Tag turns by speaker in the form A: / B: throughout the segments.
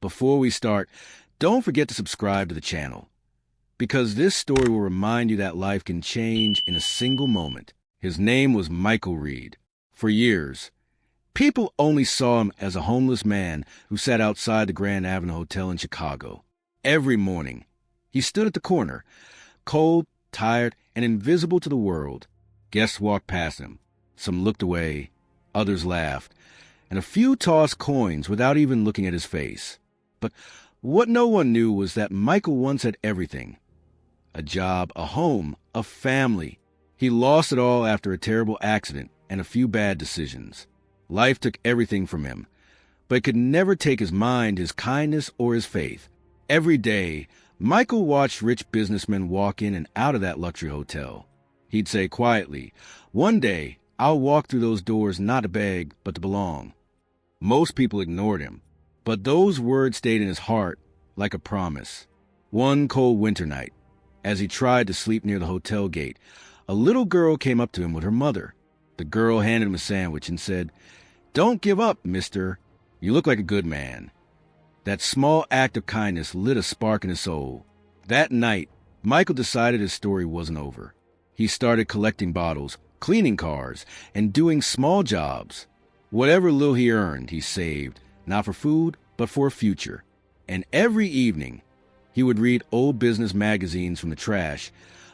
A: before we start, don't forget to subscribe to the channel, because this story will remind you that life can change in a single moment. His name was Michael Reed. For years, people only saw him as a homeless man who sat outside the Grand Avenue Hotel in Chicago. Every morning, he stood at the corner, cold, tired, and invisible to the world. Guests walked past him. Some looked away, others laughed, and a few tossed coins without even looking at his face. But what no one knew was that Michael once had everything: a job, a home, a family. He lost it all after a terrible accident and a few bad decisions. Life took everything from him, but it could never take his mind, his kindness, or his faith. Every day, Michael watched rich businessmen walk in and out of that luxury hotel. He'd say quietly, "One day, I'll walk through those doors not to beg, but to belong." Most people ignored him, but those words stayed in his heart like a promise. One cold winter night, as he tried to sleep near the hotel gate, a little girl came up to him with her mother. The girl handed him a sandwich and said, "Don't give up, mister. You look like a good man." That small act of kindness lit a spark in his soul. That night, Michael decided his story wasn't over. He started collecting bottles, cleaning cars, and doing small jobs. Whatever little he earned, he saved, not for food, but for a future. And every evening, he would read old business magazines from the trash,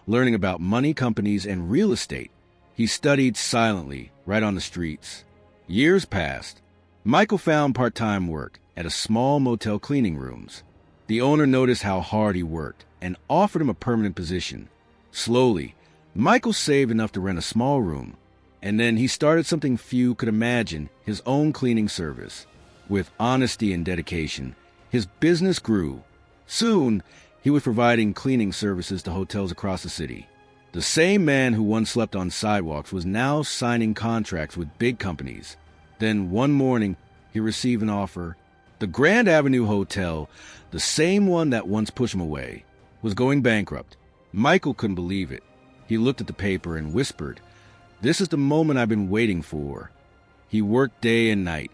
A: learning about money, companies, and real estate. He studied silently, right on the streets. Years passed. Michael found part-time work at a small motel cleaning rooms. The owner noticed how hard he worked and offered him a permanent position. Slowly, Michael saved enough to rent a small room, and then he started something few could imagine: his own cleaning service. With honesty and dedication, his business grew. Soon, he was providing cleaning services to hotels across the city. The same man who once slept on sidewalks was now signing contracts with big companies. Then one morning, he received an offer. The Grand Avenue Hotel, the same one that once pushed him away, was going bankrupt. Michael couldn't believe it. He looked at the paper and whispered, "This is the moment I've been waiting for." He worked day and night,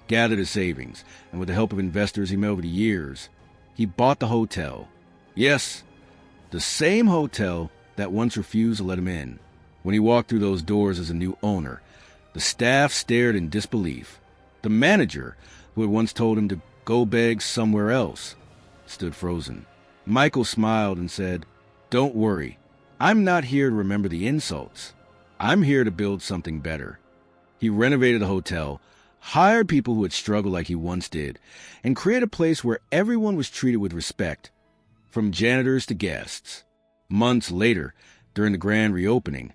A: gathered his savings, and with the help of investors he met over the years, he bought the hotel. Yes, the same hotel that once refused to let him in. When he walked through those doors as a new owner, the staff stared in disbelief. The manager, who had once told him to go beg somewhere else, stood frozen. Michael smiled and said, "Don't worry. I'm not here to remember the insults. I'm here to build something better." He renovated the hotel, hired people who had struggled like he once did, and created a place where everyone was treated with respect, from janitors to guests. Months later, during the grand reopening,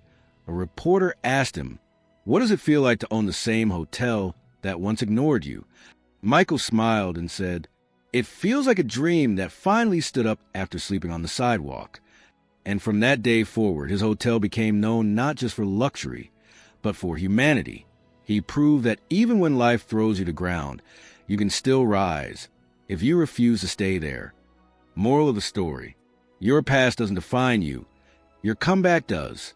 A: a reporter asked him, "What does it feel like to own the same hotel that once ignored you?" Michael smiled and said, "It feels like a dream that finally stood up after sleeping on the sidewalk." And from that day forward, his hotel became known not just for luxury, but for humanity. He proved that even when life throws you to the ground, you can still rise if you refuse to stay there. Moral of the story: your past doesn't define you. Your comeback does.